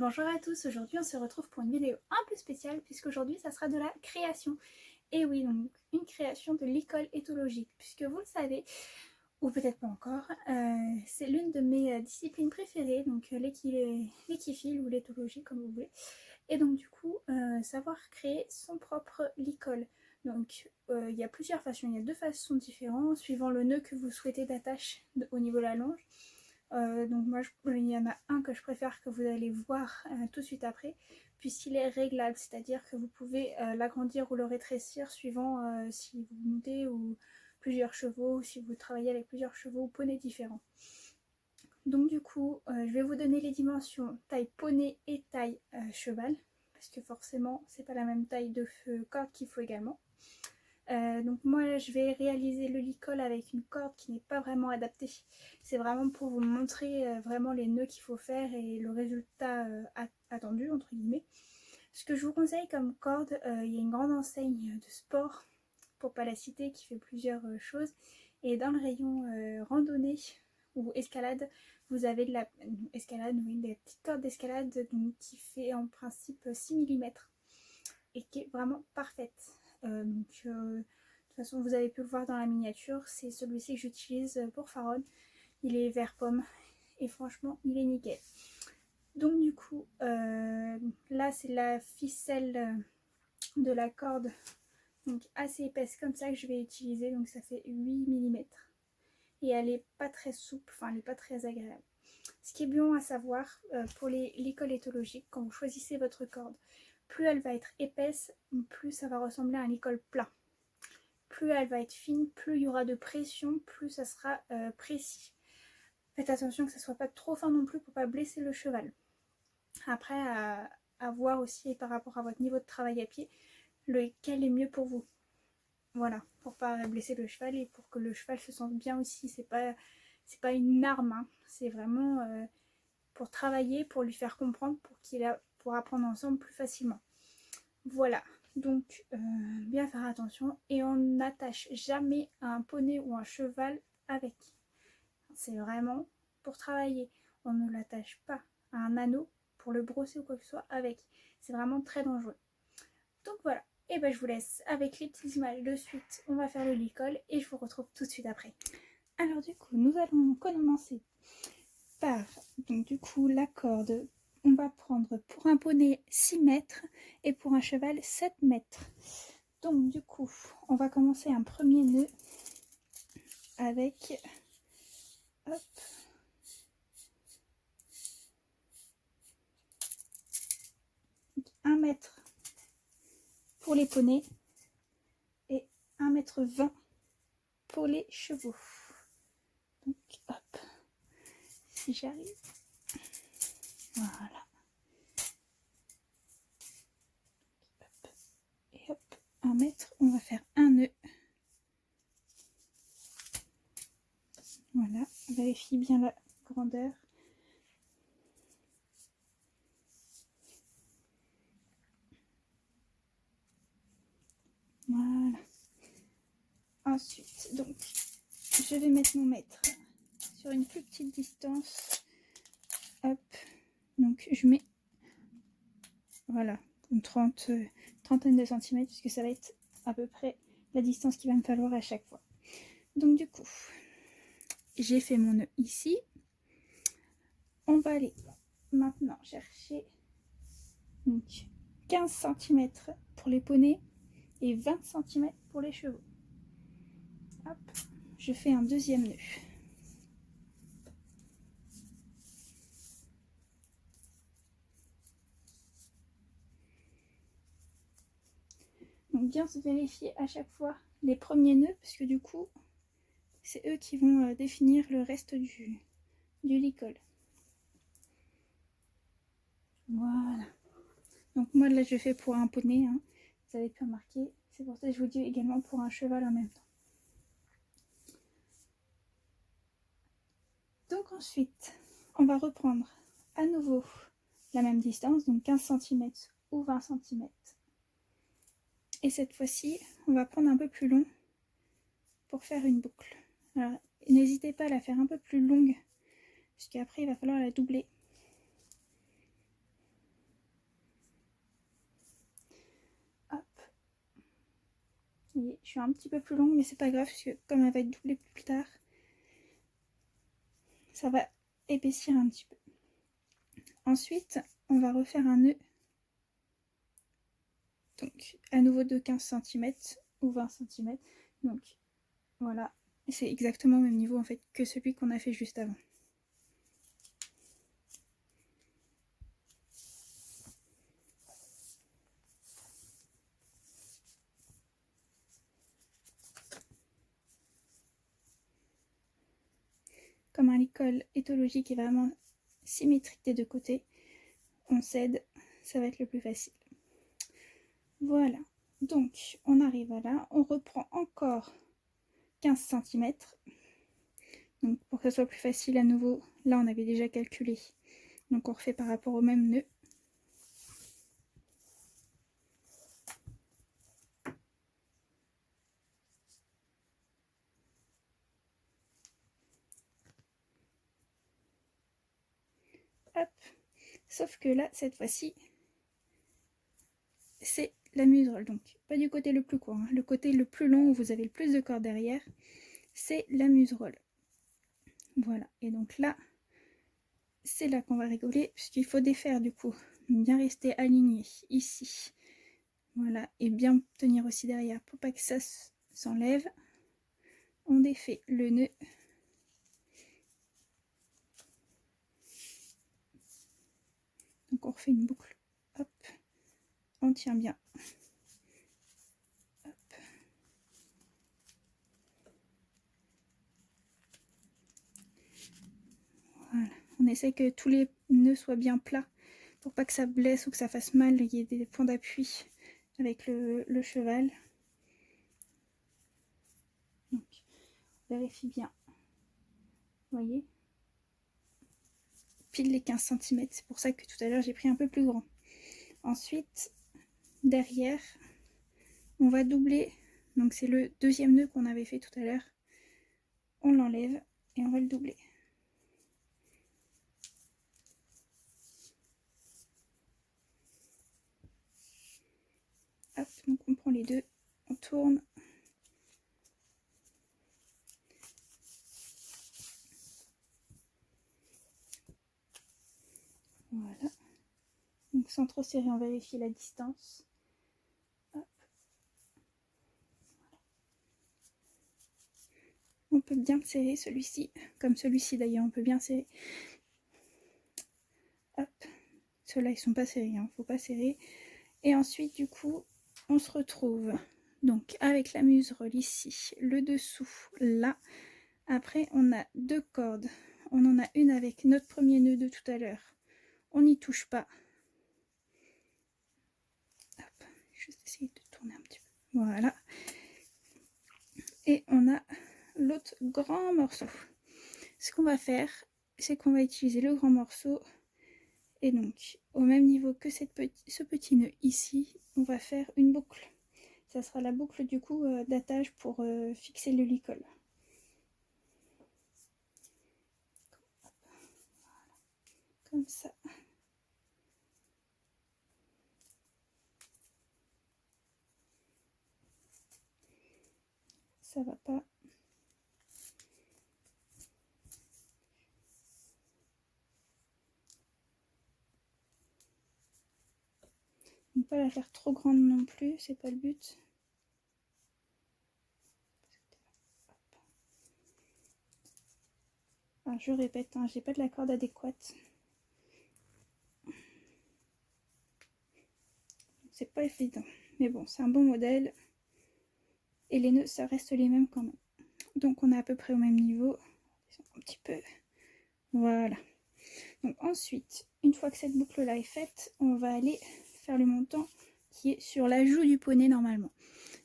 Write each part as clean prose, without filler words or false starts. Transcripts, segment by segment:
Bonjour à tous, aujourd'hui on se retrouve pour une vidéo un peu spéciale puisqu'aujourd'hui ça sera de la création. Et oui, donc une création de l'école éthologique, puisque vous le savez, ou peut-être pas encore, c'est l'une de mes disciplines préférées, donc l'équiphile ou l'éthologie comme vous voulez. Et donc du coup, savoir créer son propre licol. Donc il y a plusieurs façons, il y a deux façons différentes suivant le nœud que vous souhaitez d'attache au niveau de la longe. Donc moi il y en a un que je préfère que vous allez voir tout de suite après, puisqu'il est réglable, c'est-à-dire que vous pouvez l'agrandir ou le rétrécir suivant si vous montez ou plusieurs chevaux, si vous travaillez avec plusieurs chevaux ou poneys différents. Donc du coup je vais vous donner les dimensions taille poney et taille cheval, parce que forcément c'est pas la même taille de corde qu'il faut également. Donc moi je vais réaliser le licol avec une corde qui n'est pas vraiment adaptée. C'est vraiment pour vous montrer vraiment les nœuds qu'il faut faire et le résultat attendu entre guillemets. Ce que je vous conseille comme corde, il y a une grande enseigne de sport, pour pas la citer, qui fait plusieurs choses. Et dans le rayon randonnée ou escalade, vous avez de la escalade, oui, des petites cordes d'escalade qui fait en principe 6 mm et qui est vraiment parfaite. De toute façon vous avez pu le voir dans la miniature, c'est celui-ci que j'utilise pour Faron. Il est vert pomme et franchement il est nickel. Donc du coup là c'est la ficelle de la corde, donc assez épaisse comme ça, que je vais utiliser. Donc ça fait 8 mm et elle est pas très souple, enfin elle est pas très agréable. Ce qui est bien à savoir pour l'école éthologique, quand vous choisissez votre corde, plus elle va être épaisse, plus ça va ressembler à un licol plat. Plus elle va être fine, plus il y aura de pression, plus ça sera précis. Faites attention que ça soit pas trop fin non plus pour pas blesser le cheval. Après, à voir aussi par rapport à votre niveau de travail à pied, lequel est mieux pour vous. Voilà, pour pas blesser le cheval et pour que le cheval se sente bien aussi. C'est pas une arme, hein. C'est vraiment pour travailler, pour lui faire comprendre, pour apprendre ensemble plus facilement. Voilà, donc bien faire attention, et on n'attache jamais un poney ou un cheval avec. C'est vraiment pour travailler. On ne l'attache pas à un anneau pour le brosser ou quoi que ce soit avec. C'est vraiment très dangereux. Donc voilà, et ben je vous laisse avec les petites images de suite. On va faire le licol et je vous retrouve tout de suite après. Alors du coup, nous allons commencer par donc du coup la corde. On va prendre pour un poney 6 mètres et pour un cheval 7 mètres. Donc du coup, on va commencer un premier nœud avec hop, 1 mètre pour les poneys et 1,20 m pour les chevaux. Donc hop, si j'arrive, voilà. Hop. Et hop, 1 mètre, on va faire un nœud. Voilà, vérifie bien la grandeur. Voilà. Ensuite, donc, je vais mettre mon mètre sur une plus petite distance. Hop, donc je mets, voilà, une trentaine de centimètres, puisque ça va être à peu près la distance qu'il va me falloir à chaque fois. Donc du coup, j'ai fait mon nœud ici. On va aller maintenant chercher donc 15 cm pour les poneys et 20 cm pour les chevaux. Hop, je fais un deuxième nœud. Donc bien se vérifier à chaque fois les premiers nœuds, parce que du coup c'est eux qui vont définir le reste du licol. Voilà. Donc moi là je fais pour un poney, hein. Vous avez pu remarquer, c'est pour ça que je vous dis également pour un cheval en même temps. Donc ensuite on va reprendre à nouveau la même distance, donc 15 cm ou 20 cm. Et cette fois-ci, on va prendre un peu plus long pour faire une boucle. Alors, n'hésitez pas à la faire un peu plus longue, parce qu'après, il va falloir la doubler. Vous voyez, je suis un petit peu plus longue, mais c'est pas grave, parce que comme elle va être doublée plus tard, ça va épaissir un petit peu. Ensuite, on va refaire un nœud, donc à nouveau de 15 cm ou 20 cm. Donc voilà, c'est exactement au même niveau en fait que celui qu'on a fait juste avant. Comme un licol éthologique est vraiment symétrique des deux côtés, on cède, ça va être le plus facile. Voilà, donc on arrive à là, on reprend encore 15 cm. Donc pour que ce soit plus facile à nouveau, là on avait déjà calculé. Donc on refait par rapport au même nœud. Hop. Sauf que là, cette fois-ci, c'est la muserolle. Donc pas du côté le plus court, hein. Le côté le plus long où vous avez le plus de cordes derrière, c'est la muserolle. Voilà, et donc là, c'est là qu'on va rigoler, puisqu'il faut défaire du coup, bien rester aligné ici. Voilà, et bien tenir aussi derrière pour pas que ça s'enlève. On défait le nœud. Donc on refait une boucle. Hop, on tient bien. Hop. Voilà, on essaie que tous les nœuds soient bien plats pour pas que ça blesse ou que ça fasse mal, il y ait des points d'appui avec le cheval. Donc, vérifie bien. Vous voyez, pile les 15 cm, c'est pour ça que tout à l'heure j'ai pris un peu plus grand. Ensuite, derrière, on va doubler, donc c'est le deuxième nœud qu'on avait fait tout à l'heure. On l'enlève et on va le doubler. Hop, donc on prend les deux, on tourne. Voilà. Donc sans trop serrer, on vérifie la distance. Hop. On peut bien serrer celui-ci, comme celui-ci d'ailleurs, on peut bien serrer. Hop. Ceux-là, ils sont pas serrés, hein, faut pas serrer. Et ensuite, du coup, on se retrouve donc avec la muserolle ici, le dessous là. Après, on a deux cordes. On en a une avec notre premier nœud de tout à l'heure. On n'y touche pas. Hop, juste essayer de tourner un petit peu. Voilà. Et on a l'autre grand morceau. Ce qu'on va faire, c'est qu'on va utiliser le grand morceau. Et donc, au même niveau que ce petit nœud ici, on va faire une boucle. Ça sera la boucle du coup d'attache pour fixer le licol. Comme ça. Ça va pas. Ne pas la faire trop grande non plus, c'est pas le but. Alors, je répète, hein, j'ai pas de la corde adéquate. C'est pas évident. Mais bon, c'est un bon modèle. Et les nœuds, ça reste les mêmes quand même. Donc on est à peu près au même niveau. Un petit peu. Voilà. Donc ensuite, une fois que cette boucle-là est faite, on va aller faire le montant qui est sur la joue du poney normalement.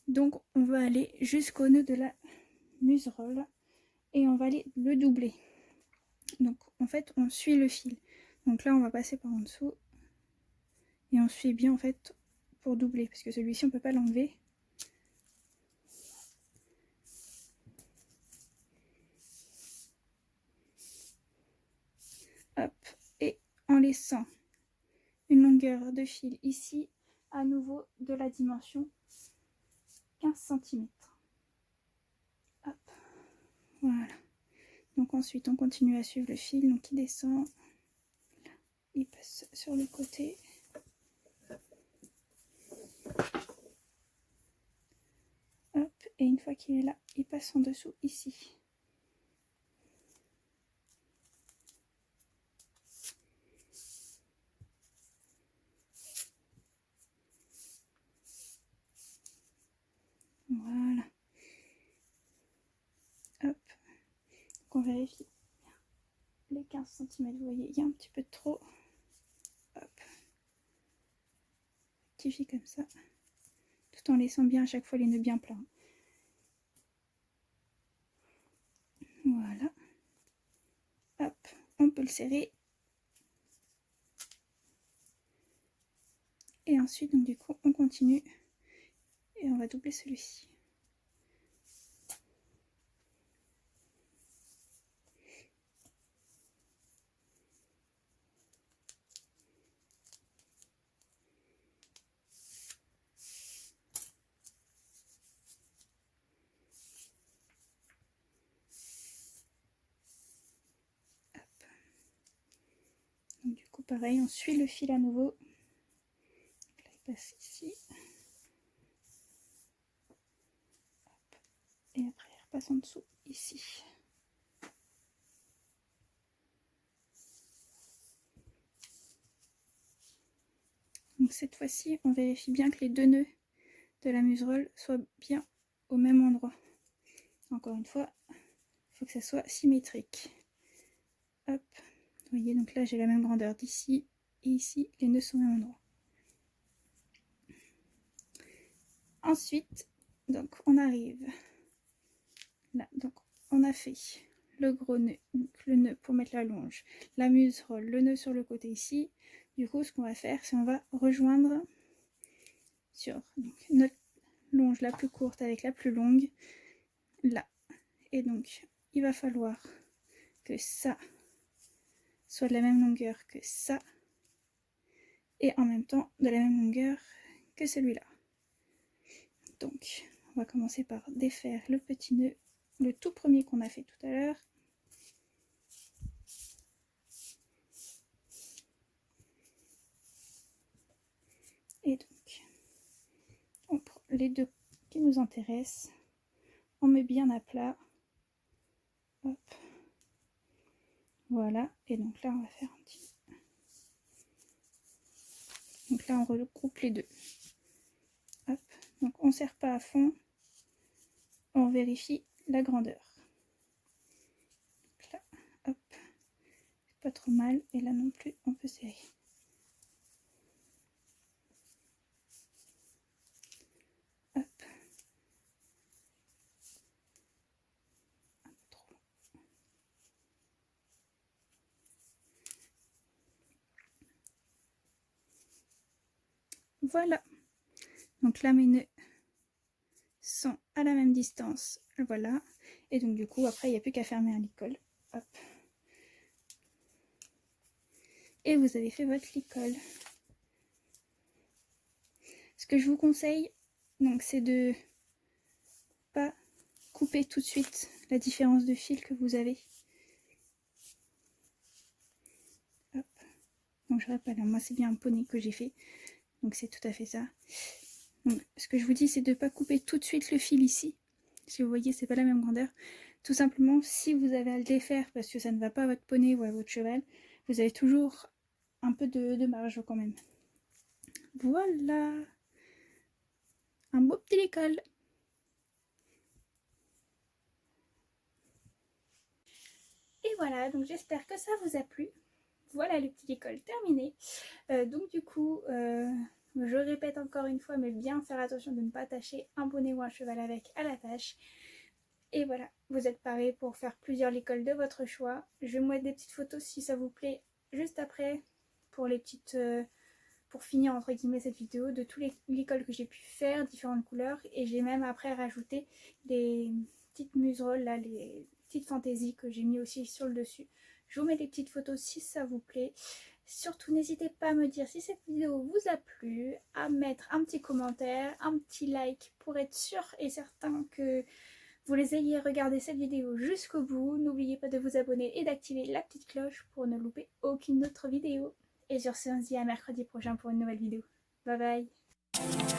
Donc on va aller jusqu'au nœud de la muserolle et on va aller le doubler. Donc en fait, on suit le fil. Donc là, on va passer par en dessous et on suit bien en fait pour doubler parce que celui-ci, on peut pas l'enlever. Hop, et en laissant une longueur de fil ici, à nouveau de la dimension 15 cm. Hop, voilà. Donc ensuite on continue à suivre le fil, donc il descend, il passe sur le côté. Hop, et une fois qu'il est là, il passe en dessous ici. Voilà. Hop, donc on vérifie les 15 cm, vous voyez, il y a un petit peu de trop. Hop, rectifie comme ça, tout en laissant bien à chaque fois les nœuds bien pleins. Voilà. Hop, on peut le serrer. Et ensuite, donc du coup, on continue et on va doubler celui-ci. Donc du coup, pareil, on suit le fil à nouveau. Là, il passe ici. Hop. Et après, il repasse en dessous, ici. Donc cette fois-ci, on vérifie bien que les deux nœuds de la muserolle soient bien au même endroit. Encore une fois, il faut que ça soit symétrique. Hop, vous voyez, donc là j'ai la même grandeur d'ici et ici, les nœuds sont au même endroit. Ensuite, donc on arrive là, donc on a fait le gros nœud, donc le nœud pour mettre la longe, la muserolle, le nœud sur le côté ici. Du coup, ce qu'on va faire, c'est on va rejoindre sur donc, notre longe la plus courte avec la plus longue, là. Et donc, il va falloir que ça soit de la même longueur que ça, et en même temps de la même longueur que celui-là. Donc, on va commencer par défaire le petit nœud, le tout premier qu'on a fait tout à l'heure. Et donc, on prend les deux qui nous intéressent, on met bien à plat. Hop. Voilà, et donc là on va faire un petit... Donc là on regroupe les deux. Hop. Donc on ne serre pas à fond, on vérifie la grandeur. Donc là, hop, c'est pas trop mal, et là non plus on peut serrer. Hop. Un peu trop long. Voilà. Donc là mes nœuds sont à la même distance, voilà. Et donc du coup après il n'y a plus qu'à fermer un licol. Hop. Et vous avez fait votre licol. Ce que je vous conseille, donc, c'est de pas couper tout de suite la différence de fil que vous avez. Hop. Donc je rappelle, moi c'est bien un poney que j'ai fait, donc c'est tout à fait ça. Donc ce que je vous dis, c'est de ne pas couper tout de suite le fil ici. Si vous voyez, c'est pas la même grandeur. Tout simplement, si vous avez à le défaire parce que ça ne va pas à votre poney ou à votre cheval, vous avez toujours un peu de marge quand même. Voilà, un beau petit licol. Et voilà, donc j'espère que ça vous a plu. Voilà le petit licol terminé. Donc du coup, je répète encore une fois, mais bien faire attention de ne pas attacher un poney ou un cheval avec à l'attache. Et voilà, vous êtes parés pour faire plusieurs licoles de votre choix. Je vais vous mettre des petites photos si ça vous plaît juste après pour les petites, pour finir entre guillemets cette vidéo de tous les licoles que j'ai pu faire, différentes couleurs. Et j'ai même après rajouté des petites muserolles là, les petites fantaisies que j'ai mis aussi sur le dessus. Je vous mets des petites photos si ça vous plaît. Surtout, n'hésitez pas à me dire si cette vidéo vous a plu, à mettre un petit commentaire, un petit like pour être sûr et certain que vous les ayez regardé cette vidéo jusqu'au bout. N'oubliez pas de vous abonner et d'activer la petite cloche pour ne louper aucune autre vidéo. Et sur ce, on se dit à mercredi prochain pour une nouvelle vidéo. Bye bye!